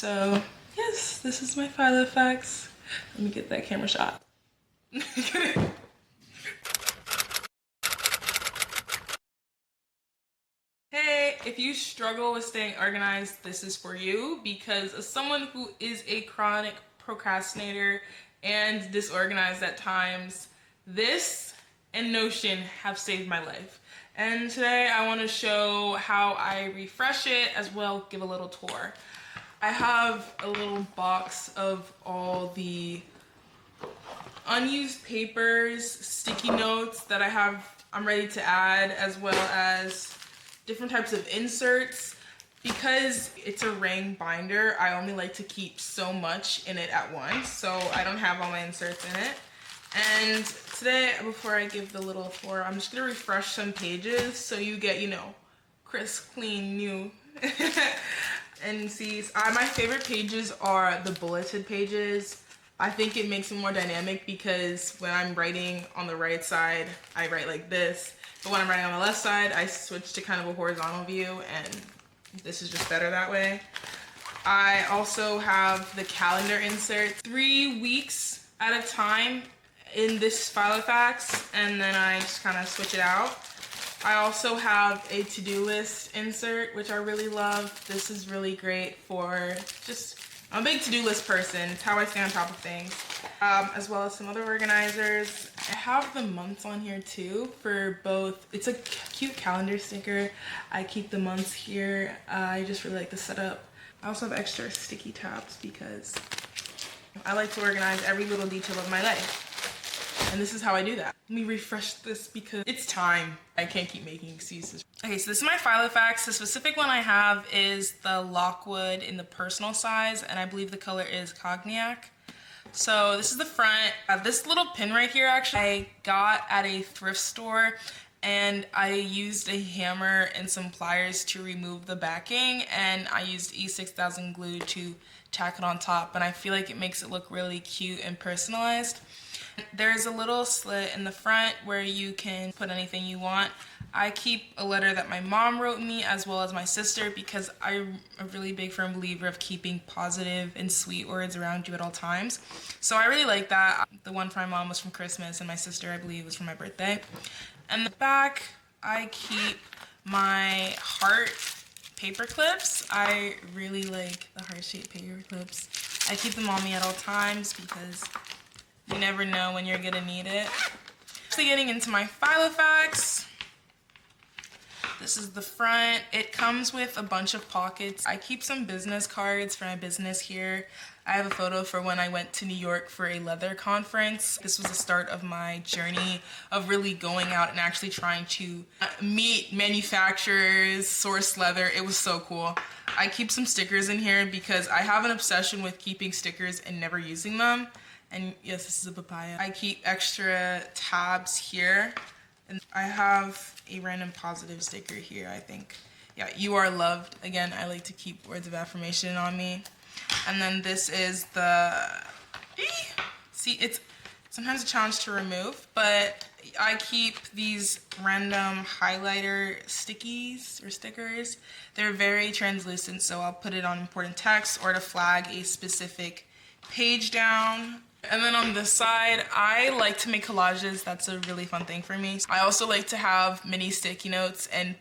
So yes, this is my Filofax. Let me get that camera shot. Hey, if you struggle with staying organized, this is for you, because as someone who is a chronic procrastinator and disorganized at times, this and Notion have saved my life. And today I want to show how I refresh it, as well give a little tour. I have a little box of all the unused papers, sticky notes that I'm ready to add, as well as different types of inserts. Because it's a ring binder, I only like to keep so much in it at once, so I don't have all my inserts in it. And today, before I give the little tour, I'm just gonna refresh some pages so you get, crisp, clean, new. And see, my favorite pages are the bulleted pages. I think it makes it more dynamic because when I'm writing on the right side, I write like this. But when I'm writing on the left side, I switch to kind of a horizontal view, and this is just better that way. I also have the calendar insert, 3 weeks at a time in this Filofax, and then I just kind of switch it out. I also have a to-do list insert, which I really love. This is really great for I'm a big to-do list person. It's how I stay on top of things. As well as some other organizers. I have the months on here too for both. It's a cute calendar sticker. I keep the months here. I just really like the setup. I also have extra sticky tabs because I like to organize every little detail of my life. And this is how I do that. Let me refresh this because it's time. I can't keep making excuses. Okay, so this is my Filofax. The specific one I have is the Lockwood in the personal size, and I believe the color is Cognac. So this is the front. This little pin right here, actually, I got at a thrift store, and I used a hammer and some pliers to remove the backing, and I used E6000 glue to tack it on top, and I feel like it makes it look really cute and personalized. There's a little slit in the front where you can put anything you want. I keep a letter that my mom wrote me, as well as my sister, because I'm a really big firm believer of keeping positive and sweet words around you at all times. So I really like that. The one from my mom was from Christmas, and my sister, I believe, was from my birthday. And the back, I keep my heart paper clips. I really like the heart-shaped paper clips. I keep them on me at all times because you never know when you're gonna need it. Actually, getting into my Filofax. This is the front. It comes with a bunch of pockets. I keep some business cards for my business here. I have a photo for when I went to New York for a leather conference. This was the start of my journey of really going out and actually trying to meet manufacturers, source leather. It was so cool. I keep some stickers in here because I have an obsession with keeping stickers and never using them. And yes, this is a papaya. I keep extra tabs here. And I have a random positive sticker here, I think. Yeah, you are loved. Again, I like to keep words of affirmation on me. And then this is see, it's sometimes a challenge to remove, but I keep these random highlighter stickies or stickers. They're very translucent, so I'll put it on important text or to flag a specific page down. And then on this side, I like to make collages. That's a really fun thing for me. I also like to have mini sticky notes and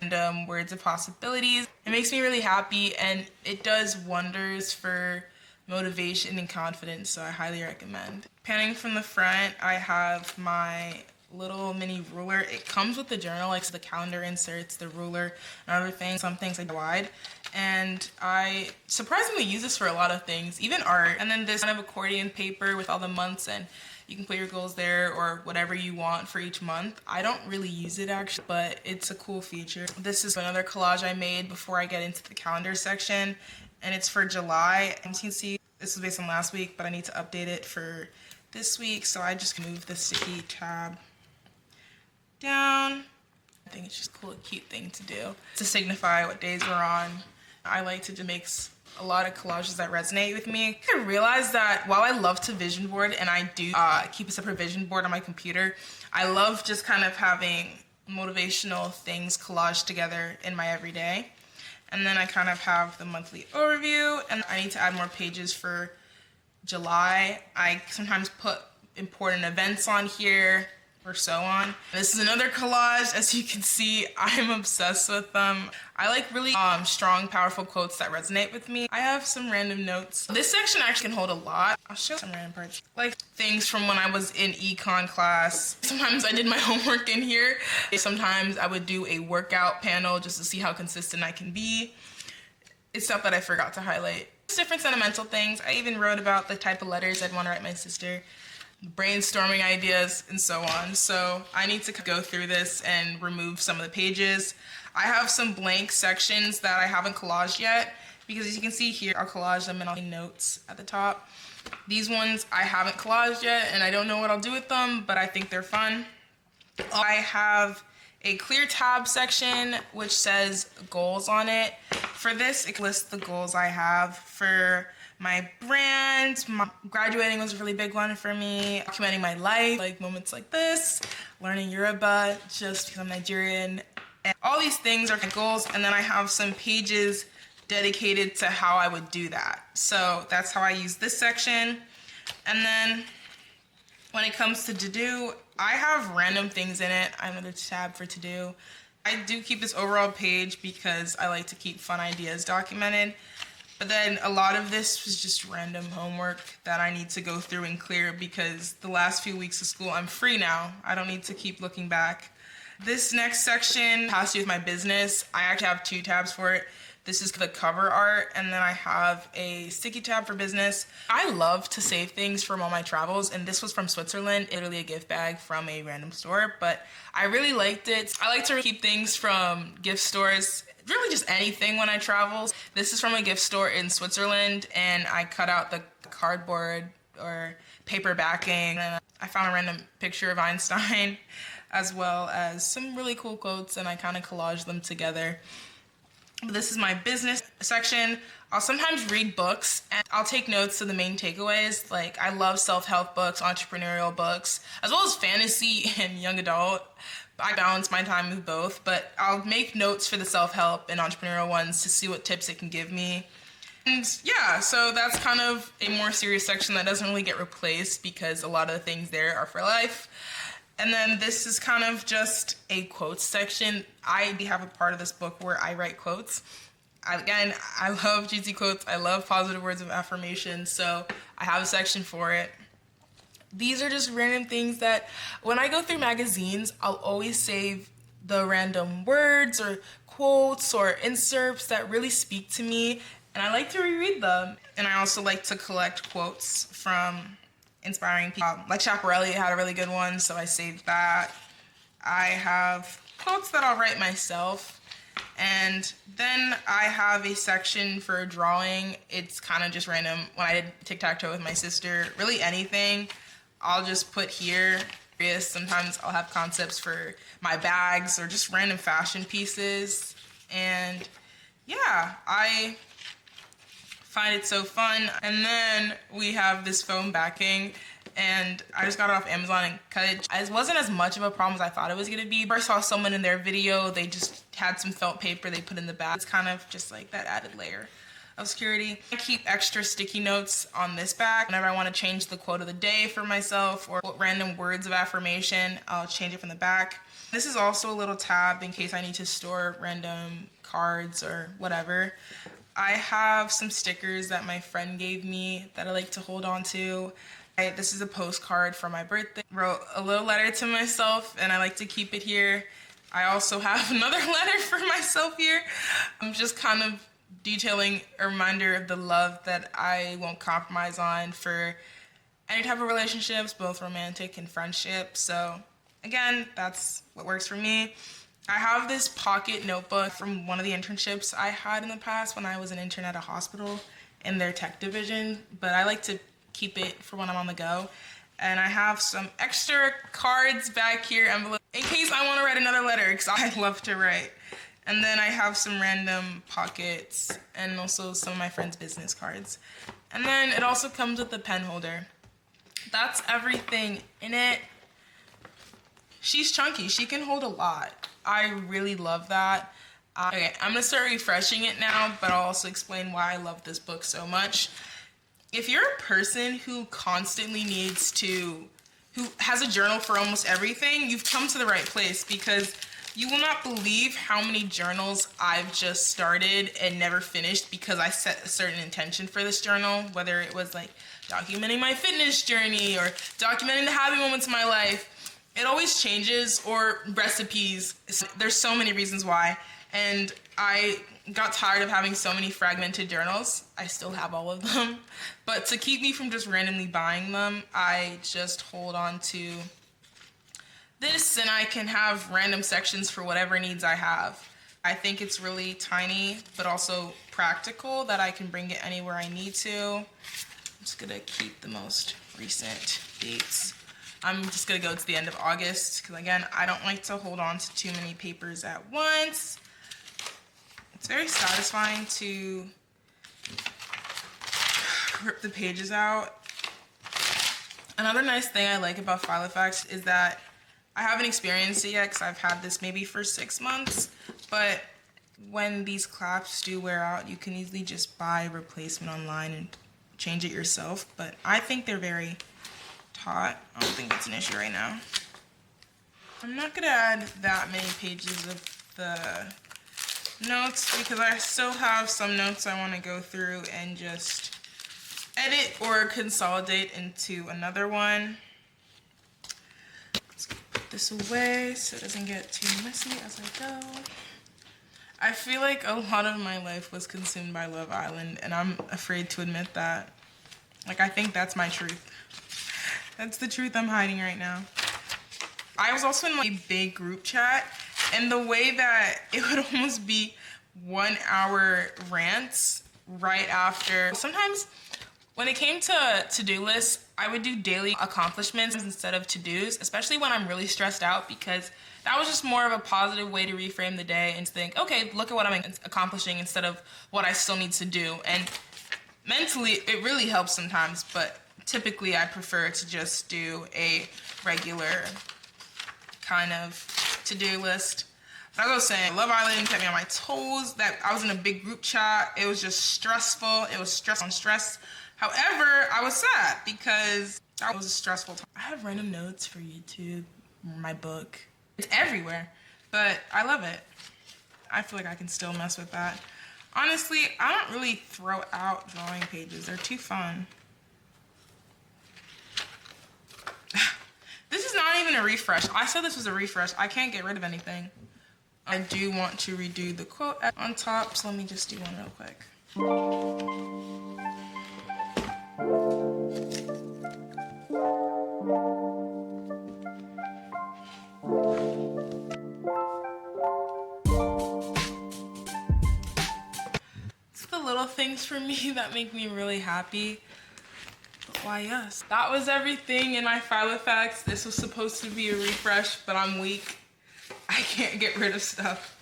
words of possibilities. It makes me really happy, and it does wonders for motivation and confidence, so I highly recommend. Panning from the front, I have my little mini ruler. It comes with the journal, like so the calendar inserts, the ruler, and other things. Some things like wide. And I surprisingly use this for a lot of things, even art. And then this kind of accordion paper with all the months, and you can put your goals there or whatever you want for each month. I don't really use it actually, but it's a cool feature. This is another collage I made before I get into the calendar section, and it's for July. And you can see this was based on last week, but I need to update it for this week, so I just moved the sticky tab down. I think it's just a cool, cute thing to do to signify what days we're on. I like to make a lot of collages that resonate with me. I realized that while I love to vision board, and I do keep a separate vision board on my computer, I love just kind of having motivational things collaged together in my everyday. And then I kind of have the monthly overview, and I need to add more pages for July. I sometimes put important events on here or so on. This is another collage. As you can see, I'm obsessed with them. I like really strong, powerful quotes that resonate with me. I have some random notes. This section actually can hold a lot. I'll show some random parts. Like things from when I was in econ class. Sometimes I did my homework in here. Sometimes I would do a workout panel just to see how consistent I can be. It's stuff that I forgot to highlight. Different sentimental things. I even wrote about the type of letters I'd want to write my sister, brainstorming ideas, and so on. So I need to go through this and remove some of the pages. I have some blank sections that I haven't collaged yet, because as you can see here, I'll collage them and I'll notes at the top. These ones I haven't collaged yet, and I don't know what I'll do with them, but I think they're fun. I have a clear tab section which says goals on it. For this, it lists the goals I have for my brand. Graduating was a really big one for me. Documenting my life, like moments like this, learning Yoruba just because I'm Nigerian. And all these things are my goals, and then I have some pages dedicated to how I would do that. So that's how I use this section. And then when it comes to to-do, I have random things in it. I have another tab for to-do. I do keep this overall page because I like to keep fun ideas documented. But then a lot of this was just random homework that I need to go through and clear, because the last few weeks of school, I'm free now. I don't need to keep looking back. This next section has to do with my business. I actually have 2 tabs for it. This is the cover art, and then I have a sticky tab for business. I love to save things from all my travels, and this was from Switzerland, literally a gift bag from a random store, but I really liked it. I like to keep things from gift stores, really just anything when I travel. This is from a gift store in Switzerland, and I cut out the cardboard or paper backing, and I found a random picture of Einstein, as well as some really cool quotes, and I kind of collaged them together. This is my business section. I'll sometimes read books and I'll take notes of the main takeaways. Like, I love self-help books, entrepreneurial books, as well as fantasy and young adult. I balance my time with both, but I'll make notes for the self-help and entrepreneurial ones to see what tips it can give me. And yeah, so that's kind of a more serious section that doesn't really get replaced because a lot of the things there are for life. And then this is kind of just a quotes section. I have a part of this book where I write quotes. Again, I love juicy quotes. I love positive words of affirmation, so I have a section for it. These are just random things that when I go through magazines, I'll always save the random words or quotes or inserts that really speak to me, and I like to reread them. And I also like to collect quotes from inspiring people. Like Chaparelli had a really good one, so I saved that. I have quotes that I'll write myself. And then I have a section for drawing. It's kind of just random. When I did tic-tac-toe with my sister, really anything, I'll just put here. Sometimes I'll have concepts for my bags or just random fashion pieces. And yeah, I find it so fun. And then we have this foam backing, and I just got it off Amazon and cut it. It wasn't as much of a problem as I thought it was gonna be. First saw someone in their video, they just had some felt paper they put in the back. It's kind of just like that added layer of security. I keep extra sticky notes on this back. Whenever I want to change the quote of the day for myself or random words of affirmation, I'll change it from the back. This is also a little tab in case I need to store random cards or whatever. I have some stickers that my friend gave me that I like to hold on to. This is a postcard for my birthday. Wrote a little letter to myself, and I like to keep it here. I also have another letter for myself here. I'm just kind of detailing a reminder of the love that I won't compromise on for any type of relationships, both romantic and friendship. So again, that's what works for me. I have this pocket notebook from one of the internships I had in the past when I was an intern at a hospital in their tech division, but I like to keep it for when I'm on the go. And I have some extra cards back here, envelopes, in case I want to write another letter, because I love to write. And then I have some random pockets and also some of my friends' business cards. And then it also comes with a pen holder. That's everything in it. She's chunky, she can hold a lot. I really love that. Okay, I'm gonna start refreshing it now, but I'll also explain why I love this book so much. If you're a person who constantly who has a journal for almost everything, you've come to the right place, because you will not believe how many journals I've just started and never finished because I set a certain intention for this journal, whether it was like documenting my fitness journey or documenting the happy moments of my life. It always changes, or recipes. There's so many reasons why. And I got tired of having so many fragmented journals. I still have all of them. But to keep me from just randomly buying them, I just hold on to this, and I can have random sections for whatever needs I have. I think it's really tiny, but also practical, that I can bring it anywhere I need to. I'm just gonna keep the most recent dates. I'm just gonna go to the end of August, because again, I don't like to hold on to too many papers at once. It's very satisfying to rip the pages out. Another nice thing I like about Filofax is that I haven't experienced it yet, because I've had this maybe for 6 months, but when these clasps do wear out, you can easily just buy a replacement online and change it yourself. But I think they're very taut. I don't think that's an issue right now. I'm not gonna add that many pages of the notes, because I still have some notes I want to go through and just edit or consolidate into another one. Let's put this away so it doesn't get too messy as I go. I feel like a lot of my life was consumed by Love Island, and I'm afraid to admit that. Like, I think that's my truth. That's the truth I'm hiding right now. I was also in like a big group chat, and the way that it would almost be 1 hour rants right after. Sometimes when it came to to-do lists, I would do daily accomplishments instead of to-dos, especially when I'm really stressed out, because that was just more of a positive way to reframe the day and think, okay, look at what I'm accomplishing instead of what I still need to do. And mentally, it really helps sometimes, but typically I prefer to just do a regular kind of to-do list. But as I was saying, Love Island kept me on my toes. That I was in a big group chat. It was just stressful. It was stress on stress. However, I was sad because that was a stressful time. I have random notes for YouTube, my book. It's everywhere, but I love it. I feel like I can still mess with that. Honestly, I don't really throw out drawing pages. They're too fun. This is not even a refresh. I said this was a refresh. I can't get rid of anything. I do want to redo the quote on top, so let me just do one real quick. It's the little things for me that make me really happy. Why yes. That was everything in my Filofax. This was supposed to be a refresh, but I'm weak. I can't get rid of stuff.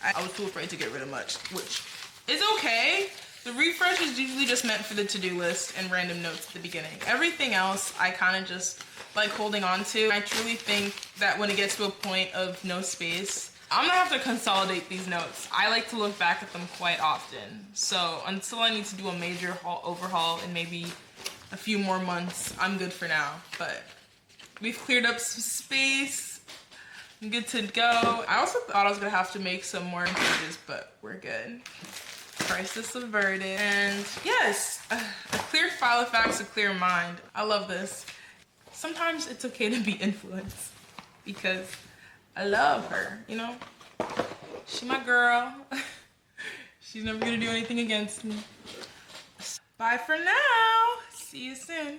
I was too afraid to get rid of much, which is okay. The refresh is usually just meant for the to-do list and random notes at the beginning. Everything else, I kind of just like holding on to. I truly think that when it gets to a point of no space, I'm gonna have to consolidate these notes. I like to look back at them quite often. So until I need to do a major overhaul in maybe a few more months, I'm good for now. But we've cleared up some space. I'm good to go. I also thought I was gonna have to make some more pages, but we're good. Crisis averted. And yes, a clear Filofax, a clear mind. I love this. Sometimes it's okay to be influenced because I love her, you know? She's my girl. She's never gonna do anything against me. Bye for now. See you soon.